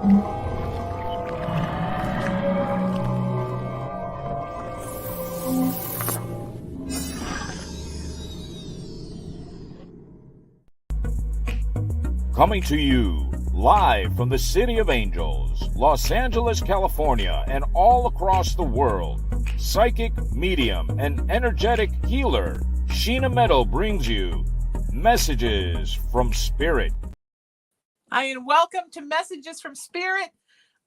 Coming to you live from the City of Angels, Los Angeles, California, and all across the world, psychic, medium, and energetic healer Sheena Metal brings you Messages from Spirit. Hi, and welcome to Messages from Spirit,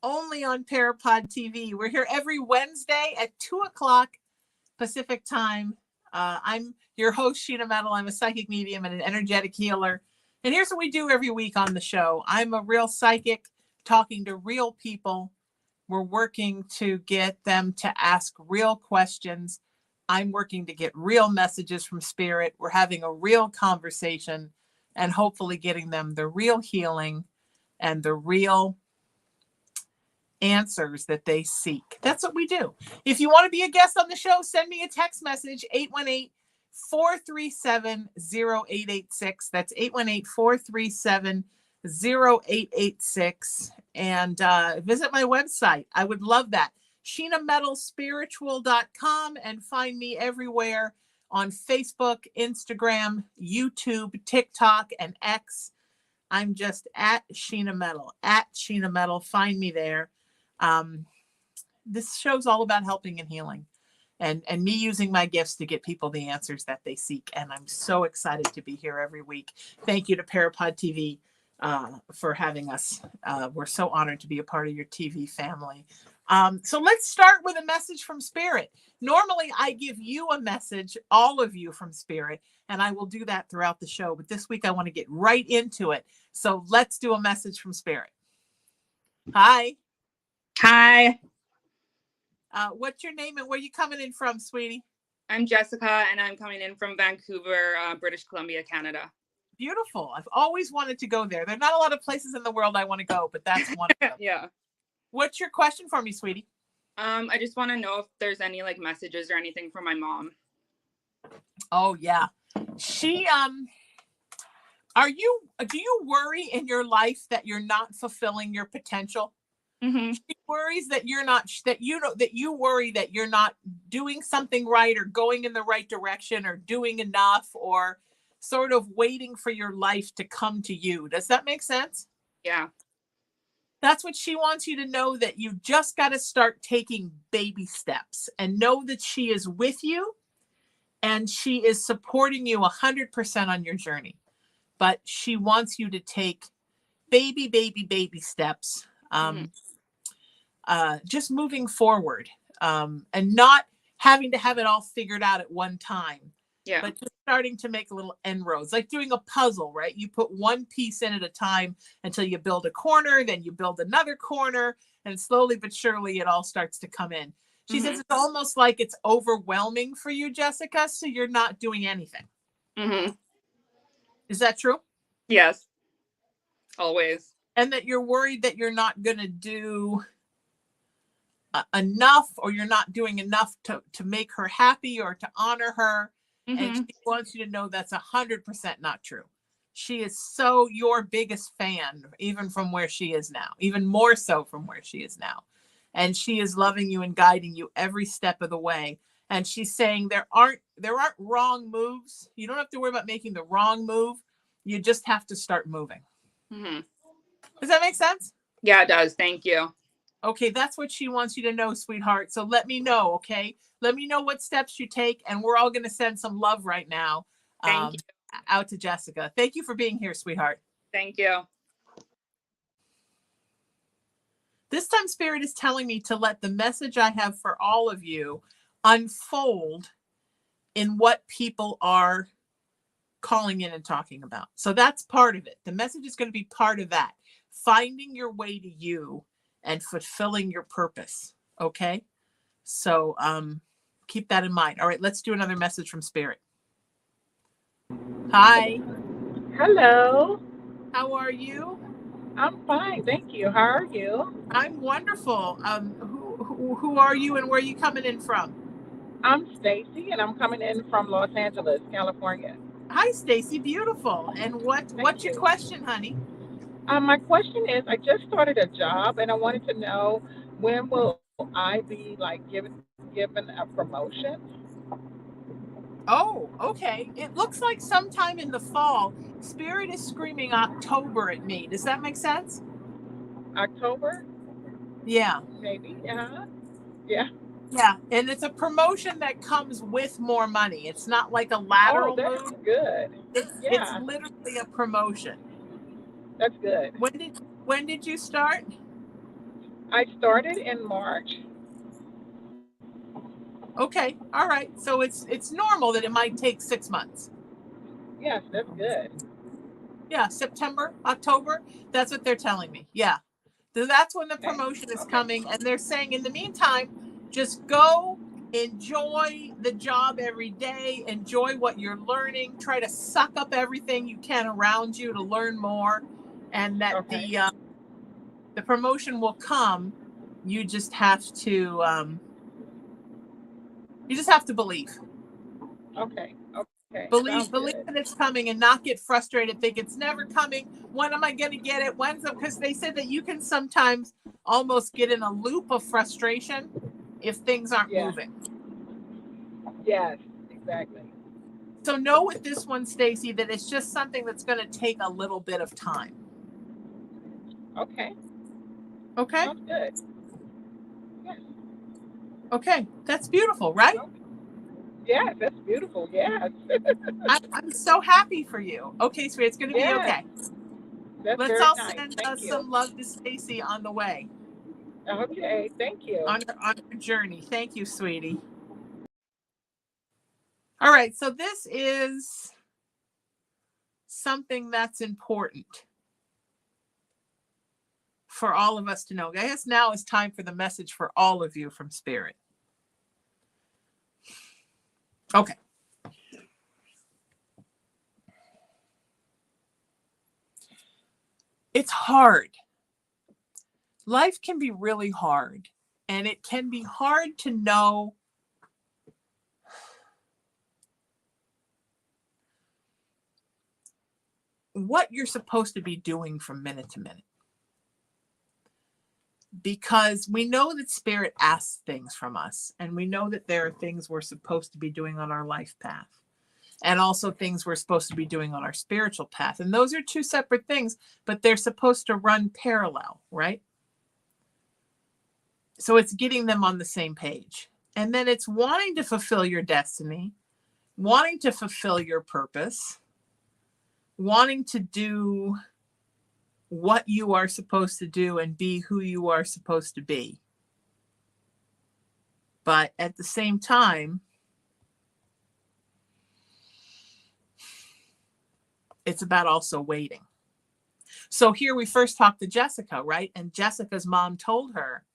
only on PARAPOD TV. We're here every Wednesday at 2 o'clock Pacific time. I'm your host, Sheena Metal. I'm a psychic medium and an energetic healer. And here's what we do every week on the show. I'm a real psychic talking to real people. We're working to get them to ask real questions. I'm working to get real messages from Spirit. We're having a real conversation and hopefully getting them the real healing and the real answers that they seek. That's what we do. If you want to be a guest on the show, send me a text message, 818-437-0886. That's 818-437-0886. And visit my website. I would love that. SheenaMetalSpiritual.com, and find me everywhere on Facebook, Instagram, YouTube, TikTok, and X. I'm just at Sheena Metal, Find me there. This show's all about helping and healing. And me using my gifts to get people the answers that they seek. And I'm so excited to be here every week. Thank you to PARAPOD TV for having us. We're so honored to be a part of your TV family. So let's start with a message from Spirit. Normally, I give you a message, all of you, from Spirit, and I will do that throughout the show. But this week, I want to get right into it. So let's do a message from Spirit. Hi. Hi. What's your name and where you coming in from, sweetie? I'm Jessica, and I'm coming in from Vancouver, British Columbia, Canada. Beautiful. I've always wanted to go there. There are not a lot of places in the world I want to go, but that's one of them. Yeah. What's your question for me, sweetie? I just want to know if there's any messages or anything for my mom. Oh, yeah. She, do you worry in your life that you're not fulfilling your potential? Mm-hmm. She worries that you worry that you're not doing something right or going in the right direction or doing enough or sort of waiting for your life to come to you. Does that make sense? Yeah. That's what she wants you to know, that you just got to start taking baby steps and know that she is with you and she is supporting you 100% on your journey. But she wants you to take baby steps. Just moving forward and not having to have it all figured out at one time. Yeah. But just starting to make little inroads, like doing a puzzle, right? You put one piece in at a time until you build a corner, then you build another corner, and slowly but surely it all starts to come in. She says it's almost like it's overwhelming for you, Jessica, so you're not doing anything. Mm-hmm. Is that true? Yes. Always. And that you're worried that you're not going to do enough, or you're not doing enough to make her happy or to honor her. And she wants you to know that's 100% not true. She is so your biggest fan, even from where she is now, even more so from where she is now. And she is loving you and guiding you every step of the way. And she's saying there aren't wrong moves. You don't have to worry about making the wrong move. You just have to start moving. Mm-hmm. Does that make sense? Yeah, it does. Thank you. Okay, that's what she wants you to know, sweetheart. So let me know, okay? Let me know what steps you take, and we're all going to send some love right now Thank you. out to Jessica. Thank you for being here, sweetheart. Thank you. This time, Spirit is telling me to let the message I have for all of you unfold in what people are calling in and talking about. So that's part of it. The message is going to be part of that. Finding your way to you and fulfilling your purpose. Okay? So keep that in mind. All right, let's do another message from Spirit. Hi. Hello. How are you? I'm fine, thank you. How are you? I'm wonderful. Who are you and where are you coming in from? I'm Stacy, and I'm coming in from Los Angeles, California. Hi, Stacy. Beautiful. And what's your question, honey? My question is, I just started a job, and I wanted to know when will I be like given a promotion? Oh, okay. It looks like sometime in the fall. Spirit is screaming October at me. Does that make sense? October, Yeah. maybe. Yeah. Yeah. And it's a promotion that comes with more money. It's not like a Oh, lateral that's move. good. It's Yeah, literally a promotion. that's good. When did you start? I started in March. Okay. All right. So it's normal that it might take 6 months. Yes, that's good. Yeah, September, October. That's what they're telling me. Yeah. So that's when the Okay. promotion is Okay. coming. And they're saying in the meantime, just go enjoy the job every day, enjoy what you're learning, try to suck up everything you can around you to learn more. And that Okay. the promotion will come. You just have to believe. Okay. Okay. Believe Sounds believe good. that it's coming and not get frustrated, think it's never coming. When am I going to get it? When's it? Because they said that you can sometimes almost get in a loop of frustration if things aren't Yeah. moving. Yes. Exactly. So know with this one, Stacy, that it's just something that's going to take a little bit of time. Okay. Okay? Sounds good. Yes. Okay. That's beautiful, right? Okay. Yes, that's beautiful. Yes. I'm so happy for you. Okay, sweetie, it's going to be Yes. okay. That's Let's very all nice. send Thank us you. some love to Stacy on the way, Okay. Thank you. on her journey. Thank you, sweetie. All right, so this is something that's important for all of us to know. I guess now is time for the message for all of you from Spirit. Okay. It's hard. Life can be really hard, and it can be hard to know what you're supposed to be doing from minute to minute. Because we know that Spirit asks things from us, and we know that there are things we're supposed to be doing on our life path, and also things we're supposed to be doing on our spiritual path. And those are two separate things, but they're supposed to run parallel, right? So it's getting them on the same page. And then it's wanting to fulfill your destiny, wanting to fulfill your purpose, wanting to do what you are supposed to do and be who you are supposed to be. But at the same time, it's about also waiting. So here we first talked to Jessica, right? And Jessica's mom told her,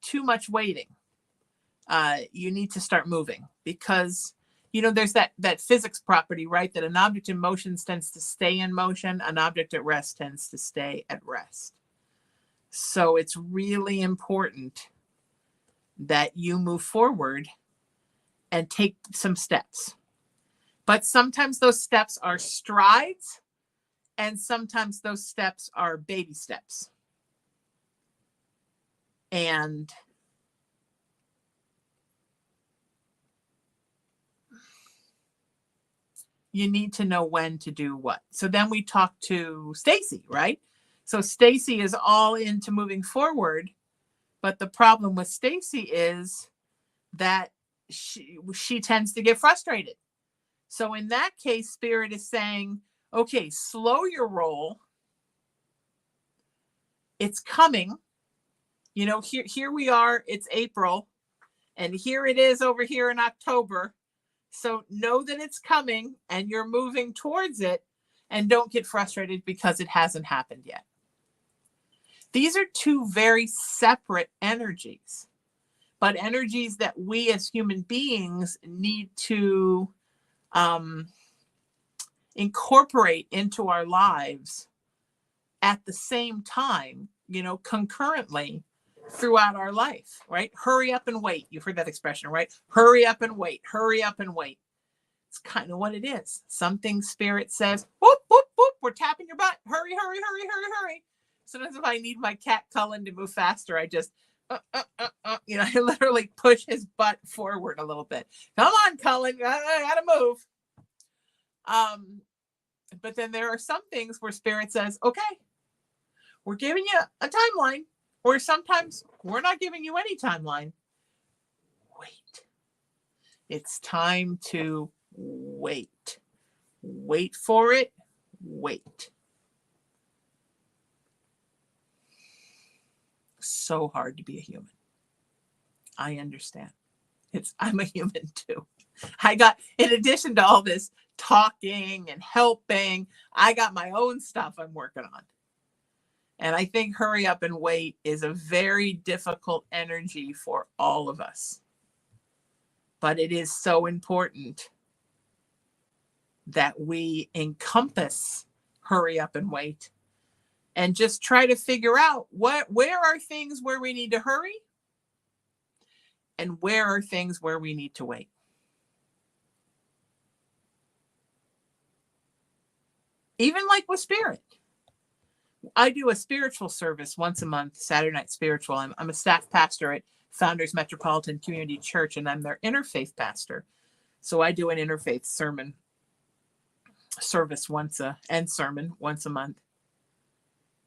too much waiting. You need to start moving because, there's that physics property, right? That an object in motion tends to stay in motion. An object at rest tends to stay at rest. So it's really important that you move forward and take some steps. But sometimes those steps are strides, and sometimes those steps are baby steps. And you need to know when to do what. So then we talked to Stacy, right? So Stacy is all into moving forward, but the problem with Stacy is that she tends to get frustrated. So in that case, Spirit is saying, okay, slow your roll. It's coming. Here we are, it's April, and here it is over here in October. So know that it's coming and you're moving towards it, and don't get frustrated because it hasn't happened yet. These are two very separate energies, but energies that we as human beings need to incorporate into our lives at the same time, concurrently throughout our life, right? Hurry up and wait. You've heard that expression, right? Hurry up and wait. Hurry up and wait. It's kind of what it is. Something Spirit says, whoop, whoop, whoop, we're tapping your butt. Hurry, hurry, hurry, hurry, hurry. Sometimes if I need my cat Cullen to move faster, I just, I literally push his butt forward a little bit. Come on, Cullen, I gotta move. But then there are some things where Spirit says, okay, we're giving you a timeline, or sometimes we're not giving you any timeline. Wait. It's time to wait. Wait for it. Wait. So hard to be a human. I understand. I'm a human too. In addition to all this talking and helping, I got my own stuff I'm working on. And I think hurry up and wait is a very difficult energy for all of us. But it is so important that we encompass hurry up and wait and just try to figure out where are things where we need to hurry and where are things where we need to wait. Even like with Spirit. I do a spiritual service once a month, Saturday Night Spiritual. I'm a staff pastor at Founders Metropolitan Community Church, and I'm their interfaith pastor. So I do an interfaith sermon service once a month.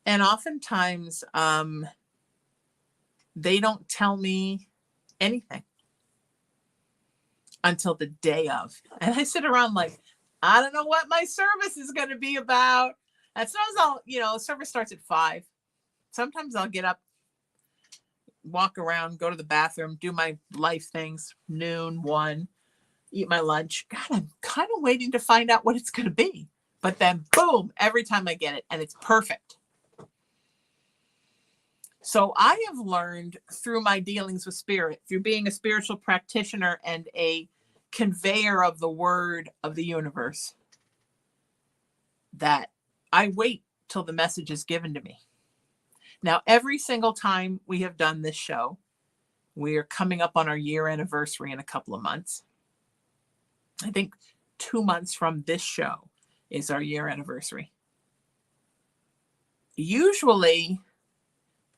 And oftentimes they don't tell me anything until the day of. And I sit around like, I don't know what my service is going to be about. And sometimes service starts at 5. Sometimes I'll get up, walk around, go to the bathroom, do my life things, noon, 1, eat my lunch. God, I'm kind of waiting to find out what it's going to be. But then boom, every time I get it, and it's perfect. So I have learned through my dealings with Spirit, through being a spiritual practitioner and a conveyor of the word of the universe, that I wait till the message is given to me. Now, every single time we have done this show, we are coming up on our year anniversary in a couple of months. I think 2 months from this show is our year anniversary. Usually,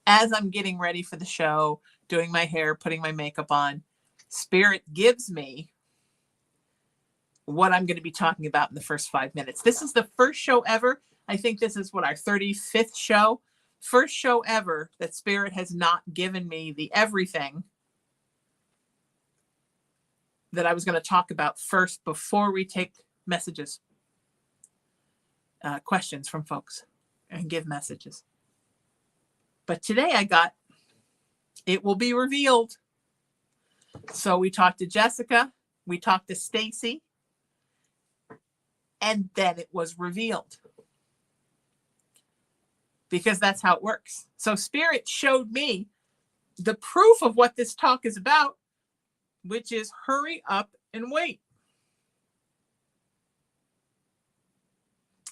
as I'm getting ready for the show, doing my hair, putting my makeup on, Spirit gives me what I'm going to be talking about in the first 5 minutes. This is the first show ever. I think this is our 35th show. First show ever that Spirit has not given me the everything that I was going to talk about first before we take messages, questions from folks and give messages. But today I got, it will be revealed. So we talked to Jessica, we talked to Stacy, and then it was revealed. Because that's how it works. So Spirit showed me the proof of what this talk is about, which is hurry up and wait.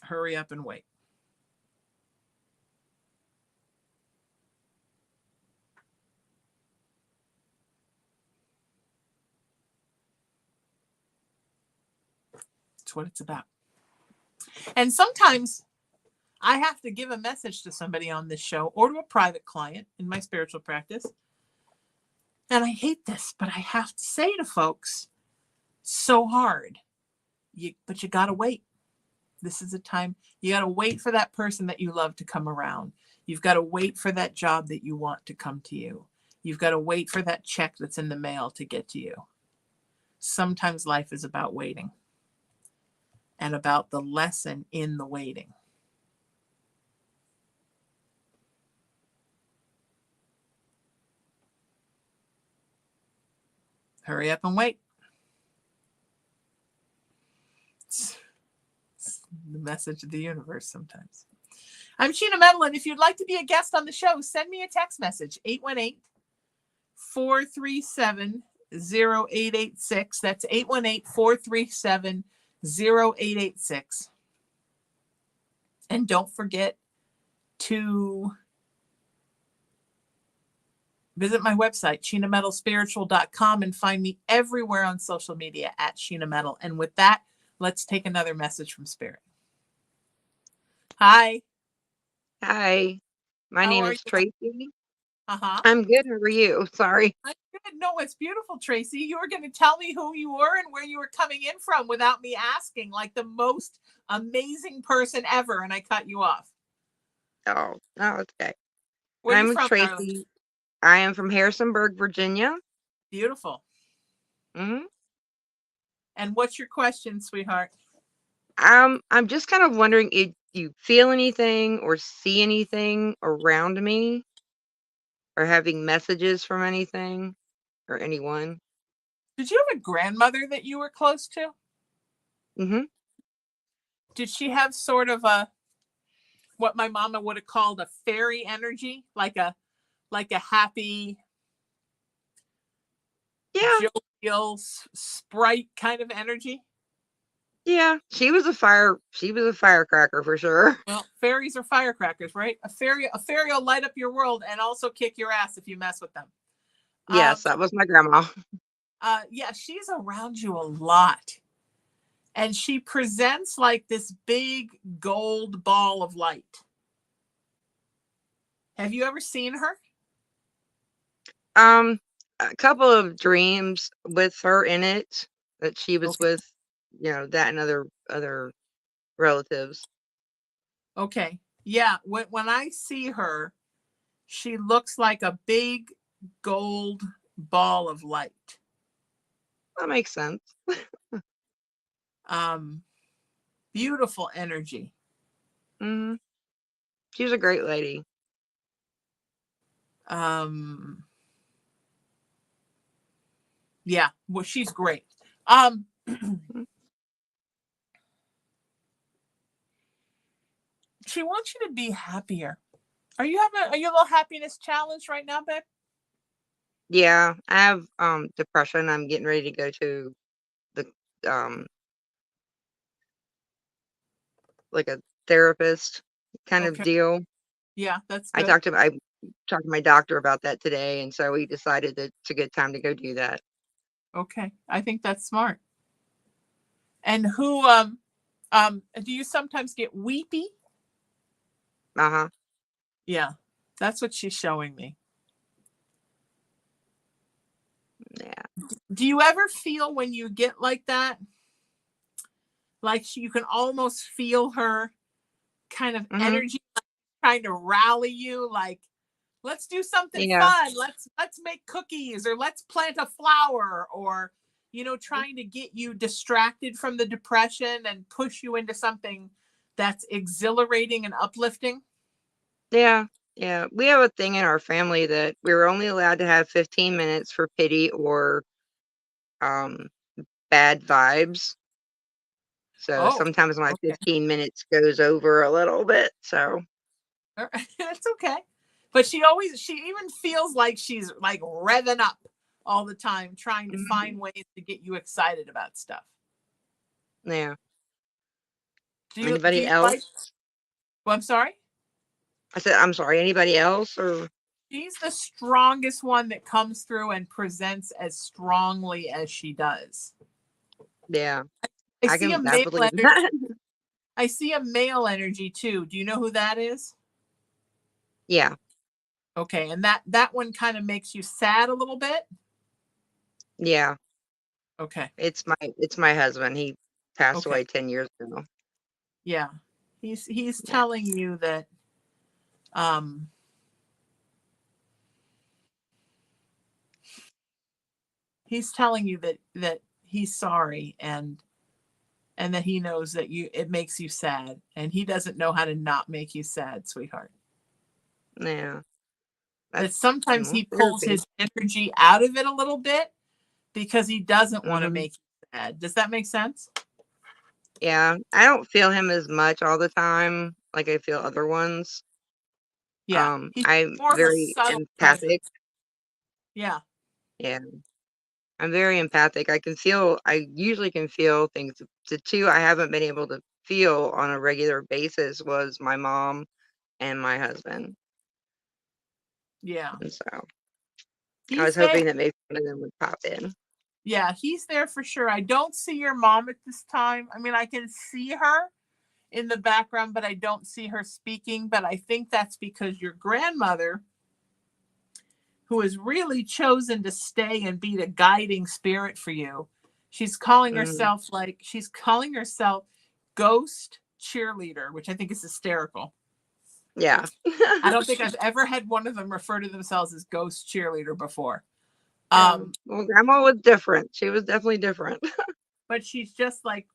Hurry up and wait. That's what it's about. And sometimes I have to give a message to somebody on this show or to a private client in my spiritual practice. And I hate this, but I have to say to folks, so hard. But you got to wait. This is a time you got to wait for that person that you love to come around. You've got to wait for that job that you want to come to you. You've got to wait for that check that's in the mail to get to you. Sometimes life is about waiting and about the lesson in the waiting. Hurry up and wait. It's the message of the universe sometimes. I'm Sheena Metal, and if you'd like to be a guest on the show, send me a text message, 818-437-0886. That's 818-437-0886. And don't forget to visit my website, sheenametalspiritual.com, and find me everywhere on social media at Sheena Metal. And with that, let's take another message from Spirit. Hi. Hi, my How name are is you? Tracy. Uh-huh. I'm good. How are you? Sorry. I'm good. No, it's beautiful, Tracy. You were going to tell me who you were and where you were coming in from without me asking, like the most amazing person ever, and I cut you off. Oh, no, it's okay. Where are you I'm from, darling? Tracy. I am from Harrisonburg, Virginia. Beautiful. hmm And what's your question, sweetheart? I'm just kind of wondering if you feel anything or see anything around me, or having messages from anything or anyone. Did you have a grandmother that you were close to? hmm Did she have sort of a what my mama would have called a fairy energy, like a happy, Yeah, jovial sprite kind of energy? yeah. She was a firecracker for sure. Well, fairies are firecrackers, right? A fairy will light up your world and also kick your ass if you mess with them. Um, Yes, that was my grandma. yeah, she's around you a lot. And she presents like this big gold ball of light. Have you ever seen her? Um, a couple of dreams with her in it that she was Okay. with, that and other relatives. Okay. Yeah. When I see her, she looks like a big gold ball of light. That makes sense. Um, Beautiful energy. hmm She was a great lady. Um, yeah, well, she's great. Um, Mm. she wants you to be happier. Are you a little happiness challenge right now, babe? Yeah, I have depression. I'm getting ready to go to the um like a therapist kind of Okay. deal. Yeah, that's I good. talked to my doctor about that today, and so we decided that it's a good time to go do that. Okay. I think that's smart. And do you sometimes get weepy? Uh-huh. Yeah. That's what she's showing me. Yeah. Do you ever feel when you get like that, like you can almost feel her kind of hmm energy trying to rally you, like let's do something Yeah. fun, let's make cookies, or let's plant a flower, or trying to get you distracted from the depression and push you into something that's exhilarating and uplifting? Yeah. Yeah. We have a thing in our family that we're only allowed to have 15 minutes for pity or um bad vibes. So Oh, sometimes my okay. 15 minutes goes over a little bit. So, All right. That's okay. But she even feels like she's like revving up all the time, trying to mhm, find ways to get you excited about stuff. yeah. Do Anybody you like? else? Well, I'm sorry. I said, I'm sorry. Anybody else? Or She's the strongest one that comes through and presents as strongly as she does. yeah, I see a I male believe energy. that. I see a male energy too. Do you know who that is? Yeah, Okay, and that one kind of makes you sad a little bit. yeah. Okay. It's my husband. He passed Okay. away 10 years ago. Yeah. He's Yeah. telling you that um he's telling you that he's sorry, and that he knows that it makes you sad, and he doesn't know how to not make you sad, sweetheart. Yeah. That That's sometimes more he pulls therapy. his energy out of it a little bit because he doesn't want to hmm make you sad. Does that make sense? Yeah. I don't feel him as much all the time like I feel other ones. Yeah. He's I'm more of a very subtle empathic. presence. Yeah. Yeah. I'm very empathic. I usually can feel things. The two I haven't been able to feel on a regular basis was my mom and my husband. Yeah. And so I was He's there. hoping that maybe one of them would pop in. Yeah, he's there for sure. I don't see your mom at this time. I mean, I can see her, in the background, but I don't see her speaking. But I think that's because your grandmother, who has really chosen to stay and be the guiding spirit for you, she's calling herself ghost cheerleader, which I think is hysterical. Yeah. I don't think I've ever had one of them refer to themselves as ghost cheerleader before. Well, Grandma was different. She was definitely different. But she just like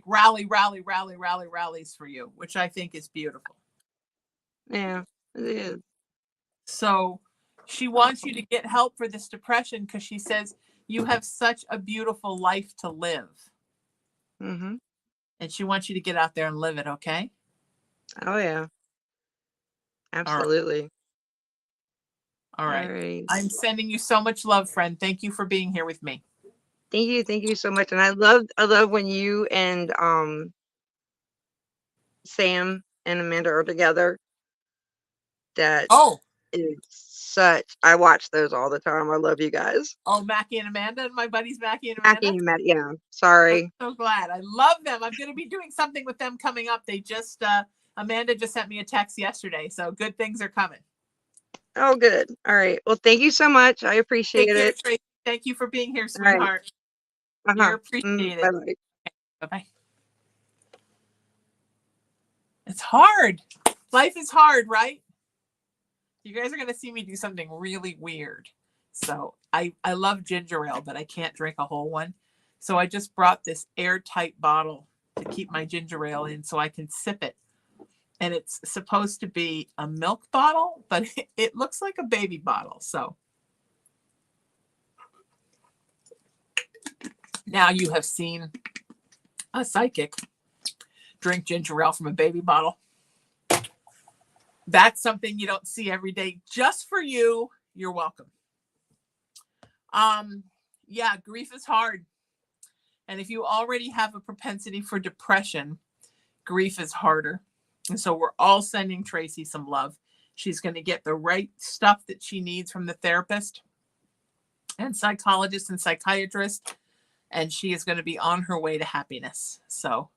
rallies for you, which I think is beautiful. Yeah, it is. So she wants you to get help for this depression because she says you have such a beautiful life to live. Mm-hmm. And she wants you to get out there and live it, okay? Oh, yeah. Absolutely. All right. All right. I'm sending you so much love, friend. Thank you for being here with me. Thank you so much. And I love when you and Sam and Amanda are together. That is I watch those all the time. I love you guys. Oh, Mackie and Amanda, and my buddies Mackie and Mackie Amanda. and Matt, yeah. Sorry. I'm so glad. I love them. I'm going to be doing something with them coming up. They just Amanda just sent me a text yesterday, so good things are coming. Oh, good. All right. Well, thank you so much. I appreciate Take care, it. Tracy. Thank you for being here, sweetheart. Right. You're appreciated. Bye-bye. Bye-bye. It's hard. Life is hard, right? You guys are going to see me do something really weird. So I love ginger ale, but I can't drink a whole one. So I just brought this airtight bottle to keep my ginger ale in so I can sip it. And it's supposed to be a milk bottle, but it looks like a baby bottle. So now you have seen a psychic drink ginger ale from a baby bottle. That's something you don't see every day. Just for you, you're welcome. Yeah, grief is hard. And if you already have a propensity for depression, grief is harder. And so we're all sending Tracy some love. She's going to get the right stuff that she needs from the therapist and psychologist and psychiatrist. And she is going to be on her way to happiness. So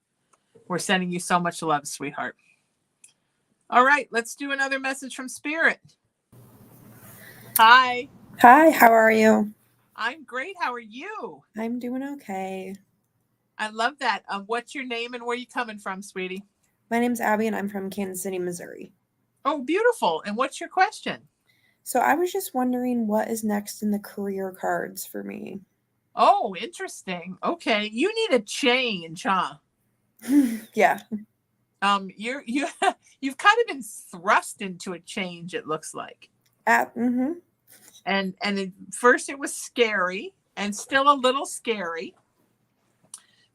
we're sending you so much love, sweetheart. All right, let's do another message from Spirit. Hi. Hi, how are you? I'm great. How are you? I'm doing okay. I love that. What's your name and where you coming from, sweetie? My name's Abby and I'm from Kansas City, Missouri. Oh, beautiful. And what's your question? So I was just wondering what is next in the career cards for me. Oh, interesting. Okay. You need a change, huh? Yeah. You've kind of been thrust into a change, it looks like. Mm-hmm. And at first it was scary and still a little scary.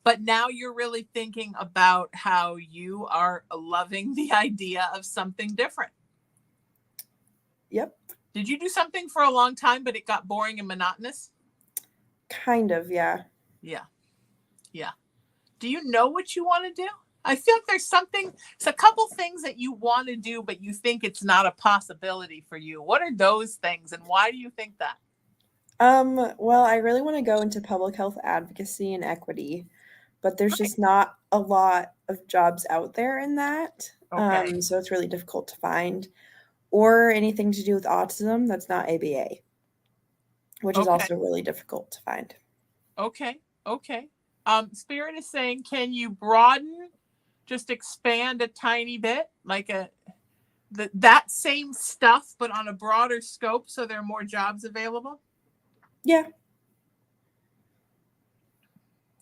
But now you're really thinking about how you are loving the idea of something different. Yep. Did you do something for a long time, but it got boring and monotonous? Kind of, yeah. Yeah. Yeah. Do you know what you want to do? I feel like there's a couple things that you want to do, but you think it's not a possibility for you. What are those things and why do you think that? Well, I really want to go into public health advocacy and equity, but there's just not a lot of jobs out there in that. Okay. So it's really difficult to find. Or anything to do with autism that's not ABA, which is also really difficult to find. Okay. Spirit is saying, can you broaden, just expand a tiny bit, like that same stuff, but on a broader scope so there are more jobs available? Yeah.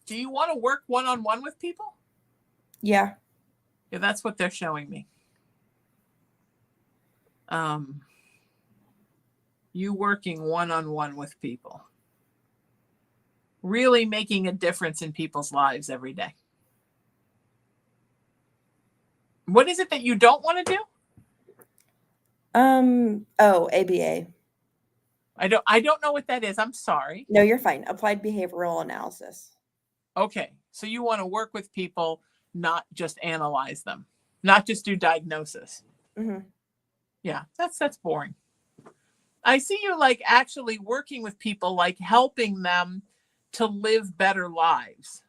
Do you want to work one-on-one with people? Yeah. Yeah, that's what they're showing me. You working one-on-one with people. Really making a difference in people's lives every day. What is it that you don't want to do? ABA. I don't know what that is. I'm sorry. No, you're fine. Applied behavioral analysis. Okay. So you want to work with people, not just analyze them, not just do diagnosis. Mm-hmm. Yeah, that's boring. I see you like actually working with people, like helping them to live better lives.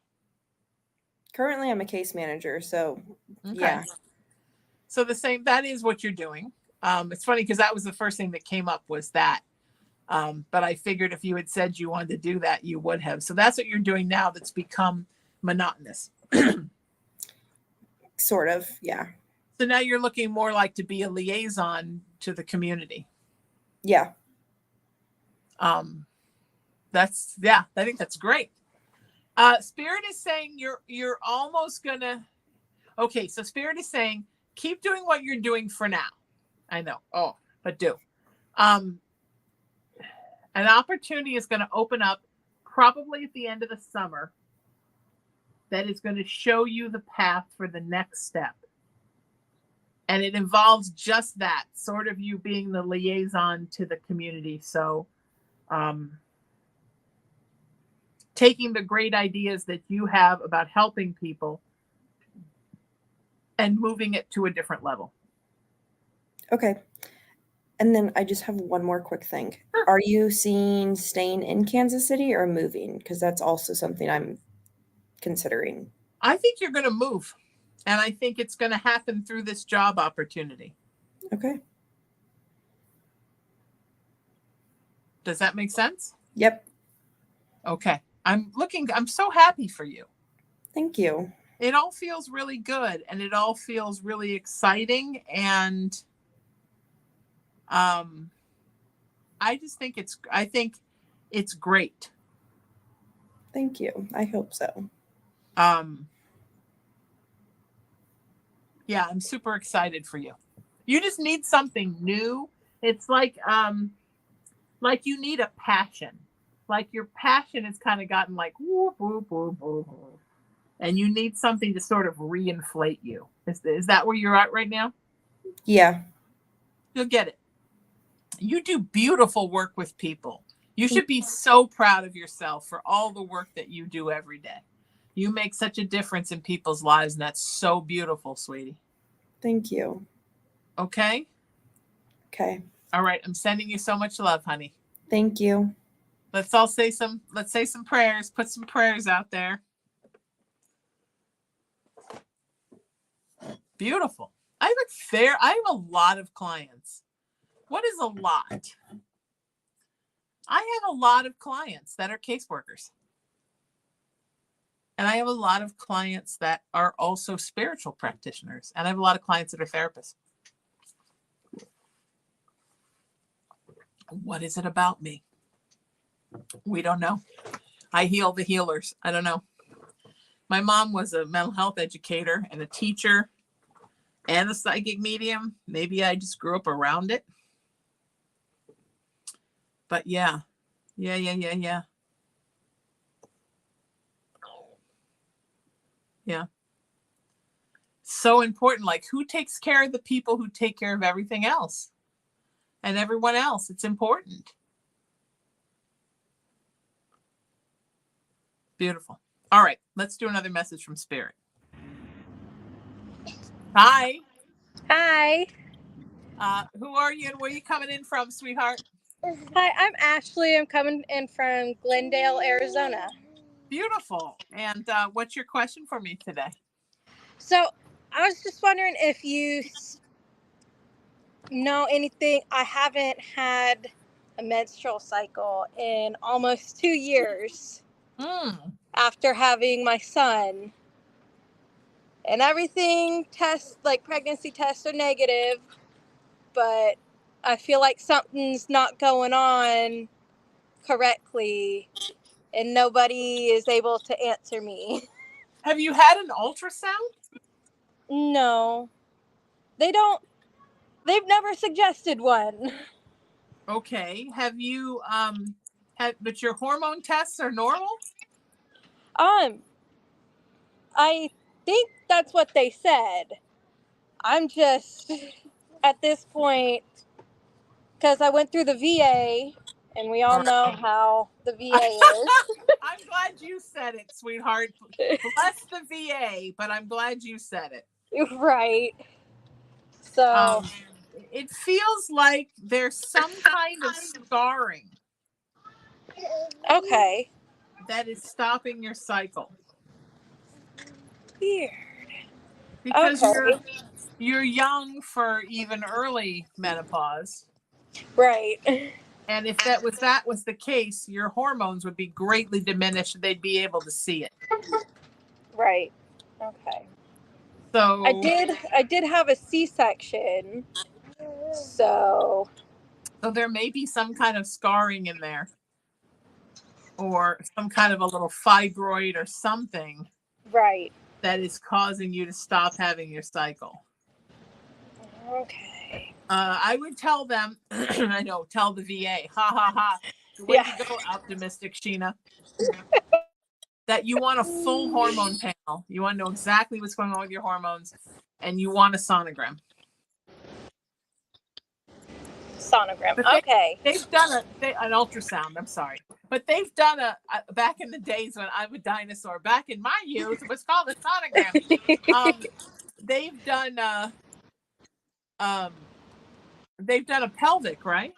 Currently, I'm a case manager, so Okay. yeah. So that is what you're doing. It's funny because that was the first thing that came up was that. But I figured if you had said you wanted to do that, you would have. So that's what you're doing now that's become monotonous. Sort of, yeah. So now you're looking more like to be a liaison to the community. Yeah. I think that's great. Spirit is saying you're almost gonna. Okay, so Spirit is saying keep doing what you're doing for now. I know. Oh, but do. An opportunity is going to open up probably at the end of the summer that is going to show you the path for the next step. And it involves just that, sort of you being the liaison to the community. So taking the great ideas that you have about helping people and moving it to a different level. Okay. And then I just have one more quick thing. Sure. Are you seeing staying in Kansas City or moving? Because that's also something I'm considering. I think you're going to move. And I think it's going to happen through this job opportunity. Okay. Does that make sense? Yep. Okay. I'm so happy for you. Thank you. It all feels really good and it all feels really exciting. And I think it's great. Thank you. I hope so. Yeah, I'm super excited for you. You just need something new. It's like you need a passion. Like your passion has kind of gotten like whoop, whoop, whoop, whoop, whoop. And you need something to sort of reinflate you. Is that where you're at right now? Yeah. You'll get it. You do beautiful work with people. You should be so proud of yourself for all the work that you do every day. You make such a difference in people's lives, and that's so beautiful, sweetie. Thank you. Okay? Okay. All right. I'm sending you so much love, honey. Thank you. Let's say some prayers, put some prayers out there. Beautiful. I have a lot of clients. What is a lot? I have a lot of clients that are caseworkers. And I have a lot of clients that are also spiritual practitioners. And I have a lot of clients that are therapists. What is it about me? We don't know. I heal the healers. I don't know. My mom was a mental health educator and a teacher and a psychic medium. Maybe I just grew up around it. But yeah. Yeah. So important. Like, who takes care of the people who take care of everything else and everyone else? It's important. Beautiful. All right. Let's do another message from Spirit. Hi. Hi. Who are you and where are you coming in from, sweetheart? Hi, I'm Ashley. I'm coming in from Glendale, Arizona. Beautiful. And what's your question for me today? So I was just wondering if you know anything. I haven't had a menstrual cycle in almost 2 years after having my son. And everything tests, like pregnancy tests, are negative, but I feel like something's not going on correctly and nobody is able to answer me. Have you had an ultrasound? No. They've never suggested one. Okay. Have you but your hormone tests are normal? I think that's what they said. I'm just at this point, because I went through the VA, and we all know how the VA is. I'm glad you said it, sweetheart. Bless the VA, but I'm glad you said it. Right. So it feels like there's some kind of scarring. Okay. That is stopping your cycle. Weird. Because Okay. you're young for even early menopause. Right. And if that was the case, your hormones would be greatly diminished. They'd be able to see it. Right. Okay. So I did have a C-section. So there may be some kind of scarring in there, or some kind of a little fibroid or something right. that is causing you to stop having your cycle. Okay. I would tell them, I know, tell the VA, ha ha ha. Way to go, optimistic Sheena. That you want a full hormone panel. You want to know exactly what's going on with your hormones, and you want a sonogram. Sonogram. Okay. They've done an ultrasound. I'm sorry, but they've done a back in the days when I'm a dinosaur. Back in my youth, it was called a sonogram. They've done a pelvic, right?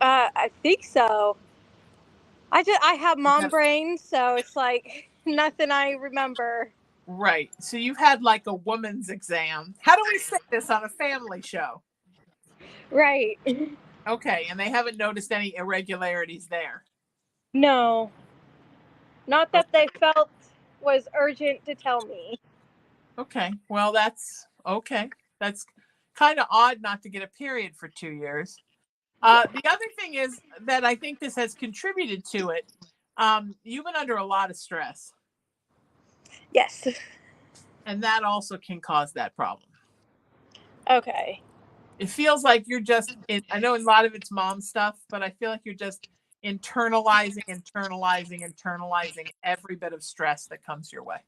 I think so. I have mom brain, so it's like nothing I remember. Right. So you've had like a woman's exam. How do we say this on a family show? Right. Okay, and they haven't noticed any irregularities there. No. Not that they felt was urgent to tell me. Okay. Well, that's okay. That's kind of odd not to get a period for 2 years. The other thing is that I think this has contributed to it. You've been under a lot of stress. Yes. And that also can cause that problem. Okay. It feels like you're just, I know a lot of it's mom stuff, but I feel like you're just internalizing every bit of stress that comes your way.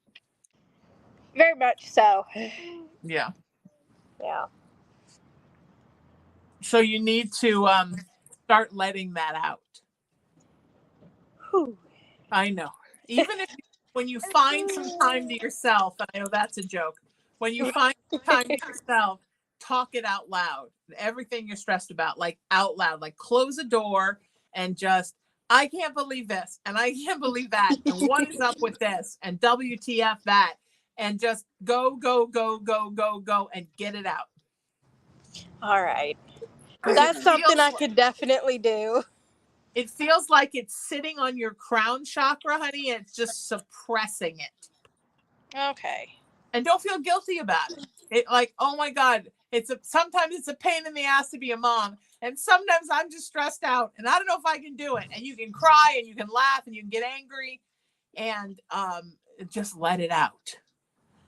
Very much so. Yeah. Yeah. So you need to start letting that out. Whew. I know. Even if when you find some time to yourself, and I know that's a joke, when you find some time to yourself, talk it out loud. Everything you're stressed about, like out loud, like close a door and just, I can't believe this, and I can't believe that, and what is up with this, and WTF that, and just go, and get it out. All right. That's something I could definitely do. It feels like it's sitting on your crown chakra, honey, and it's just suppressing it. Okay. And don't feel guilty about it. It like, oh my God, sometimes it's a pain in the ass to be a mom. And sometimes I'm just stressed out and I don't know if I can do it. And you can cry and you can laugh and you can get angry and just let it out.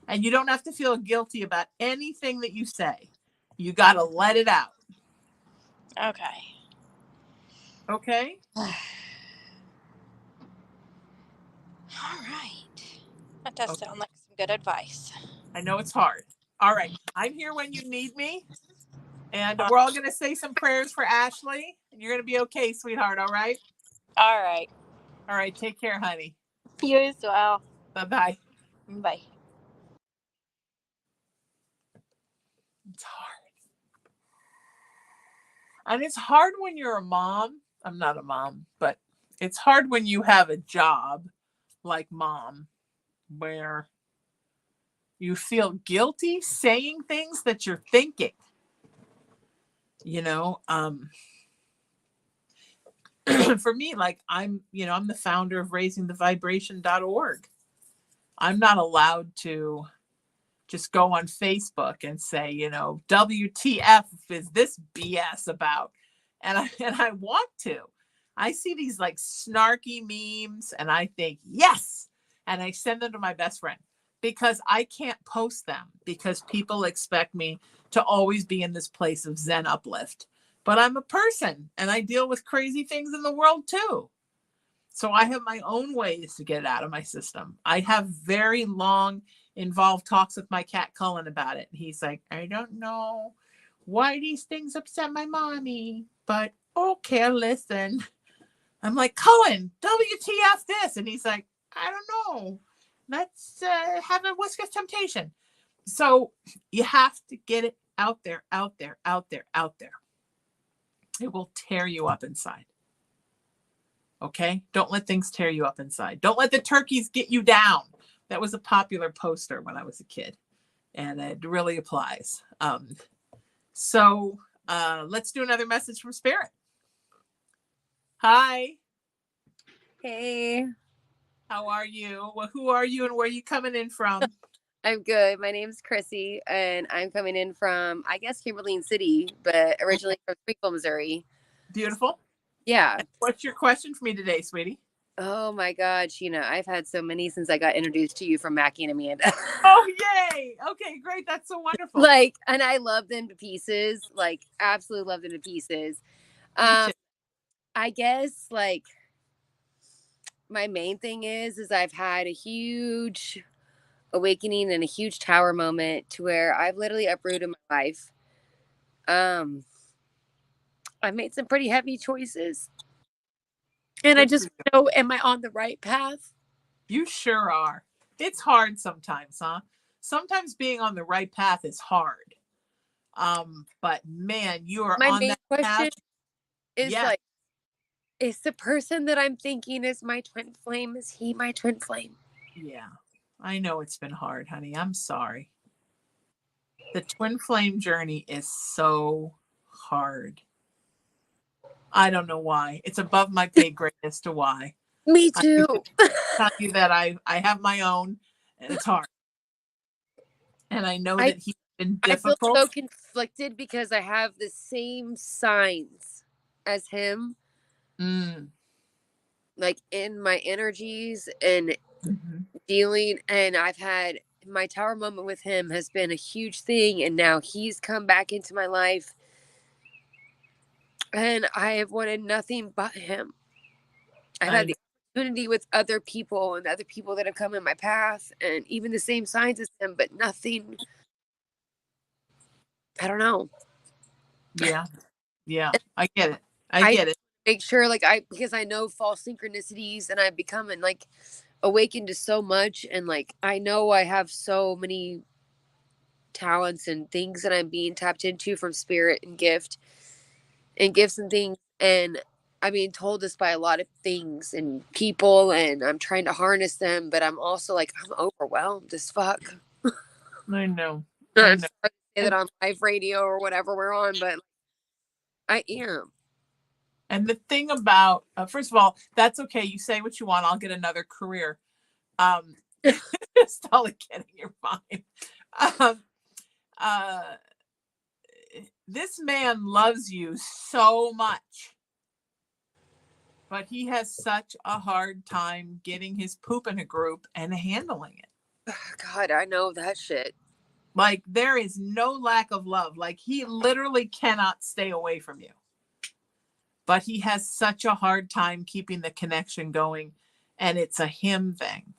And you don't have to feel guilty about anything that you say. You got to let it out. Okay. Okay? All right. That does sound like some good advice. I know it's hard. All right. I'm here when you need me. And we're all going to say some prayers for Ashley. And you're going to be okay, sweetheart. All right? All right. All right. Take care, honey. You as well. Bye-bye. Bye. It's hard. And it's hard when you're a mom. I'm not a mom, but it's hard when you have a job like mom where you feel guilty saying things that you're thinking. You know, for me, like I'm the founder of raisingthevibration.org. I'm not allowed to just go on Facebook and say, WTF is this BS about? And I want to. I see these like snarky memes and I think, yes. And I send them to my best friend because I can't post them because people expect me to always be in this place of Zen uplift. But I'm a person and I deal with crazy things in the world too. So I have my own ways to get it out of my system. I have very long involved talks with my cat Cullen about it. He's like, I don't know why these things upset my mommy, but okay, listen. I'm like, Cullen, WTF this? And he's like, I don't know. Let's have a whisk of temptation. So you have to get it out there. It will tear you up inside. Okay? Don't let things tear you up inside. Don't let the turkeys get you down. That was a popular poster when I was a kid, and it really applies. So let's do another message from Spirit. Hi. Hey. How are you? Well, who are you and where are you coming in from? I'm good. My name's Chrissy, and I'm coming in from, I guess, Kimberly City, but originally from Springfield, Missouri. Beautiful. Yeah. What's your question for me today, sweetie? Oh my God, Sheena, I've had so many since I got introduced to you from Mackie and Amanda. Oh, yay. Okay, great. That's so wonderful. Like, and I love them to pieces. Like, absolutely love them to pieces. Me too. I guess, like, my main thing is I've had a huge awakening and a huge tower moment to where I've literally uprooted my life. I've made some pretty heavy choices. And I just know, am I on the right path? You sure are. It's hard sometimes, huh? Sometimes being on the right path is hard. But man, you are my on main that question path. is Yes. like, is the person that I'm thinking is my twin flame, is he my twin flame? Yeah. I know it's been hard, honey. I'm sorry. The twin flame journey is so hard. I don't know why. It's above my pay grade as to why. Me too. I tell you that I have my own, and it's hard. And I know that he's been difficult. I feel so conflicted because I have the same signs as him. Like in my energies and dealing, and I've had my tower moment with him has been a huge thing, and now he's come back into my life and I have wanted nothing but him. I've had the opportunity with other people and other people that have come in my path and even the same signs as him, but nothing. I don't know. Yeah. I get it. I get it. Make sure, like, because I know false synchronicities, and I've become and like awakened to so much, and like I know I have so many talents and things that I'm being tapped into from spirit and gifts and things, and I'm being told this by a lot of things and people, and I'm trying to harness them, but I'm also like, I'm overwhelmed as fuck. I know. I'm sorry to say that on live radio or whatever we're on, but I am. And the thing about, first of all, that's okay. You say what you want. I'll get another career. Just totally kidding. You're fine. This man loves you so much, but he has such a hard time getting his poop in a group and handling it. God, I know that shit. Like, there is no lack of love. Like, he literally cannot stay away from you. But he has such a hard time keeping the connection going, and it's a him thing.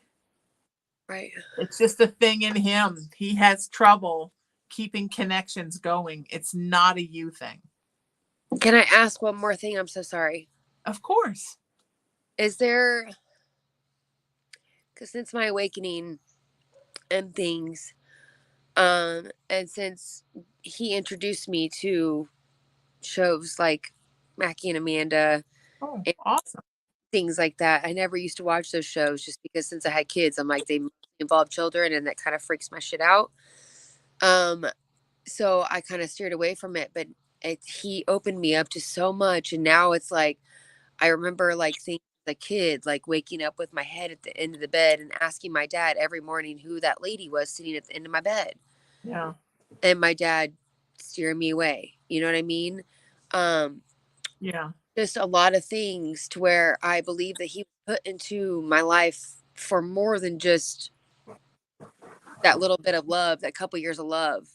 Right. It's just a thing in him. He has trouble keeping connections going. It's not a you thing. Can I ask one more thing? I'm so sorry. Of course. Is there, because since my awakening and things, and since he introduced me to shows like Mackie and Amanda, and awesome, things like that, I never used to watch those shows just because since I had kids, I'm like, they involve children, and that kind of freaks my shit out. So I kind of steered away from it, but he opened me up to so much, and now it's like I remember like thinking as a kid, like waking up with my head at the end of the bed and asking my dad every morning who that lady was sitting at the end of my bed. Yeah. And my dad steering me away. You know what I mean? Yeah. Just a lot of things to where I believe that he put into my life for more than just that little bit of love, that couple years of love.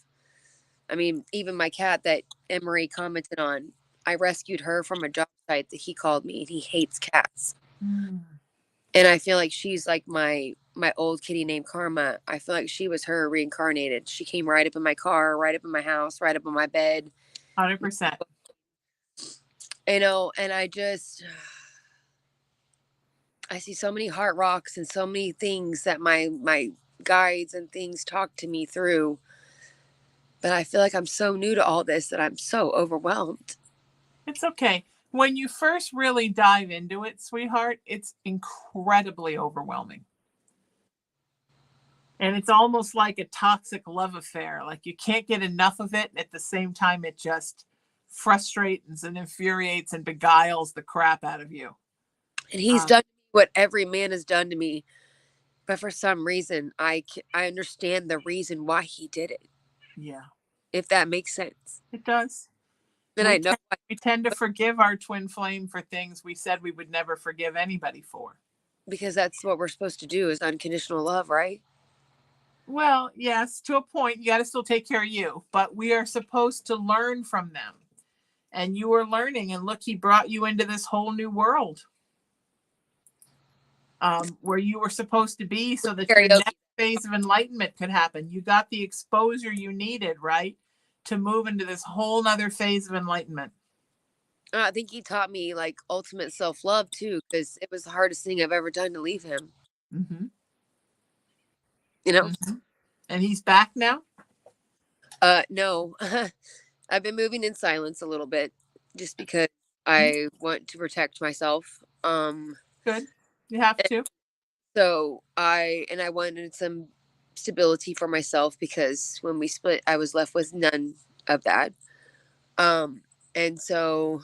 I mean, even my cat that Emery commented on, I rescued her from a job site that he called me, and he hates cats. And I feel like she's like my old kitty named Karma. I feel like she was her reincarnated. She came right up in my car, right up in my house, right up on my bed. 100%. You know, and I see so many heart rocks and so many things that my guides and things talk to me through. But I feel like I'm so new to all this that I'm so overwhelmed. It's okay. When you first really dive into it, sweetheart, it's incredibly overwhelming. And it's almost like a toxic love affair. Like you can't get enough of it. At the same time, it just frustrates and infuriates and beguiles the crap out of you. And he's done what every man has done to me. But for some reason, I understand the reason why he did it. Yeah. If that makes sense. It does. And I know we tend to forgive our twin flame for things we said we would never forgive anybody for. Because that's what we're supposed to do, is unconditional love, right? Well, yes, to a point. You got to still take care of you, but we are supposed to learn from them. And you were learning, and look, he brought you into this whole new world where you were supposed to be, so that your next phase of enlightenment could happen. You got the exposure you needed, right, to move into this whole nother phase of enlightenment. I think he taught me like ultimate self-love too, because it was the hardest thing I've ever done to leave him. Mm-hmm. You know? Mm-hmm. And he's back now? No. I've been moving in silence a little bit just because I want to protect myself. Good. You have to. So I wanted some stability for myself, because when we split, I was left with none of that. And so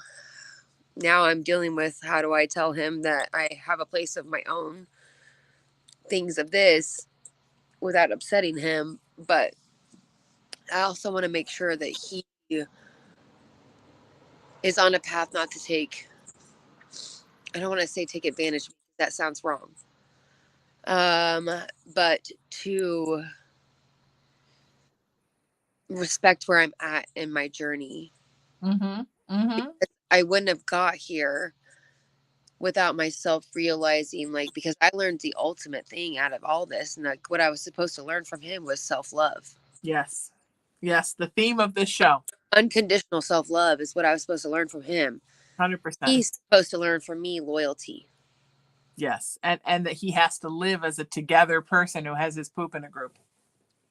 now I'm dealing with, how do I tell him that I have a place of my own, things of this, without upsetting him. But I also want to make sure that he is on a path not to take, I don't want to say take advantage, because that sounds wrong. But to respect where I'm at in my journey. Mm-hmm. Mm-hmm. I wouldn't have got here without myself realizing, like, because I learned the ultimate thing out of all this, and like what I was supposed to learn from him was self-love. Yes. Yes. The theme of this show. Unconditional self-love is what I was supposed to learn from him. 100%. He's supposed to learn from me loyalty. Yes. And that he has to live as a together person who has his poop in a group.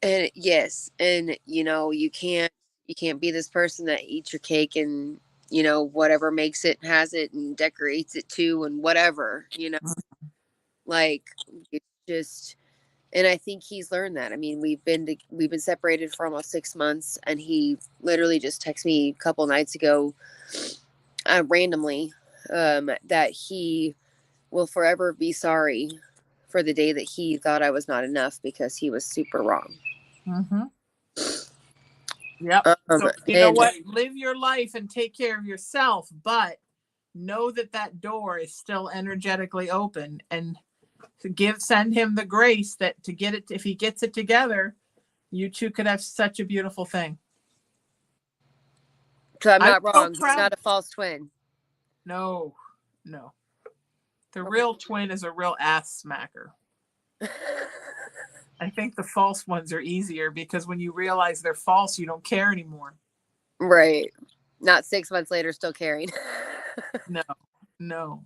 And yes. And you know, you can't be this person that eats your cake and, you know, whatever makes it, has it, and decorates it too, and whatever, you know, like, it's just, and I think he's learned that. I mean, we've been separated for almost 6 months, and he literally just texted me a couple nights ago, randomly, that he will forever be sorry for the day that he thought I was not enough, because he was super wrong. Mm-hmm. Yep. So you know what? Live your life and take care of yourself, but know that that door is still energetically open, and to send him the grace that to get it, if he gets it together, you two could have such a beautiful thing. So I'm not wrong. He's not a false twin. No. The real twin is a real ass smacker. I think the false ones are easier, because when you realize they're false, you don't care anymore. Right. Not 6 months later, still caring. No.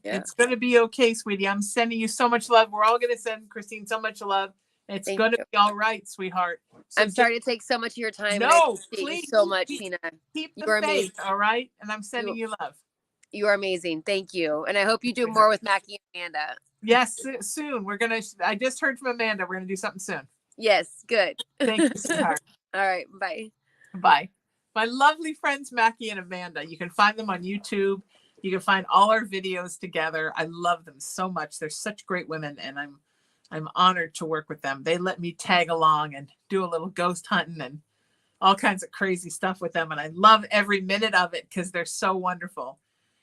Yeah. It's going to be okay, sweetie. I'm sending you so much love. We're all going to send Christine so much love. It's going to be all right, sweetheart. So I'm sorry to take so much of your time. No, please. You so much, Sheena. Keep the faith, all right? And I'm sending you love. You are amazing. Thank you. And I hope you do more with Mackie and Amanda. Yes, soon. I just heard from Amanda. We're going to do something soon. Yes, good. Thank you, sweetheart. All right, bye. Bye. My lovely friends, Mackie and Amanda. You can find them on YouTube. You can find all our videos together. I love them so much. They're such great women, and I'm honored to work with them. They let me tag along and do a little ghost hunting and all kinds of crazy stuff with them. And I love every minute of it, because they're so wonderful.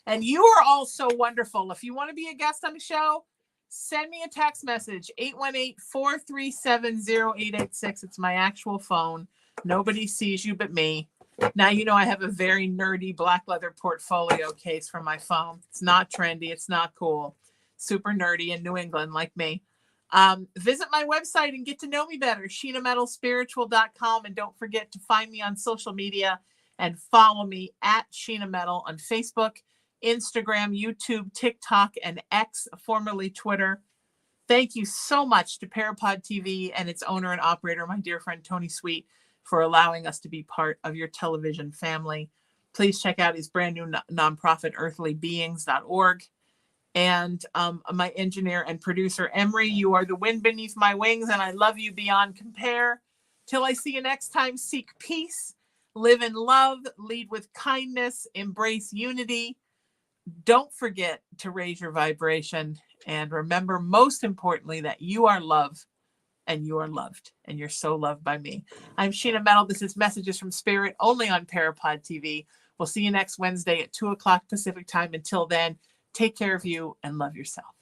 And you are all so wonderful. If you want to be a guest on the show, send me a text message, 818-437-0886. It's my actual phone. Nobody sees you but me. Now you know I have a very nerdy black leather portfolio case for my phone. It's not trendy. It's not cool. Super nerdy in New England like me. Visit my website and get to know me better, SheenaMetalSpiritual.com. And don't forget to find me on social media and follow me at Sheena Metal on Facebook, Instagram, YouTube, TikTok, and X, formerly Twitter. Thank you so much to PARAPOD TV and its owner and operator, my dear friend Tony Sweet, for allowing us to be part of your television family. Please check out his brand new nonprofit, earthlybeings.org. And my engineer and producer, Emery, you are the wind beneath my wings, and I love you beyond compare. Till I see you next time, seek peace, live in love, lead with kindness, embrace unity. Don't forget to raise your vibration, and remember, most importantly, that you are love and you are loved, and you're so loved by me. I'm Sheena Metal. This is Messages from Spirit, only on PARAPOD TV. We'll see you next Wednesday at 2 o'clock Pacific time. Until then, take care of you and love yourself.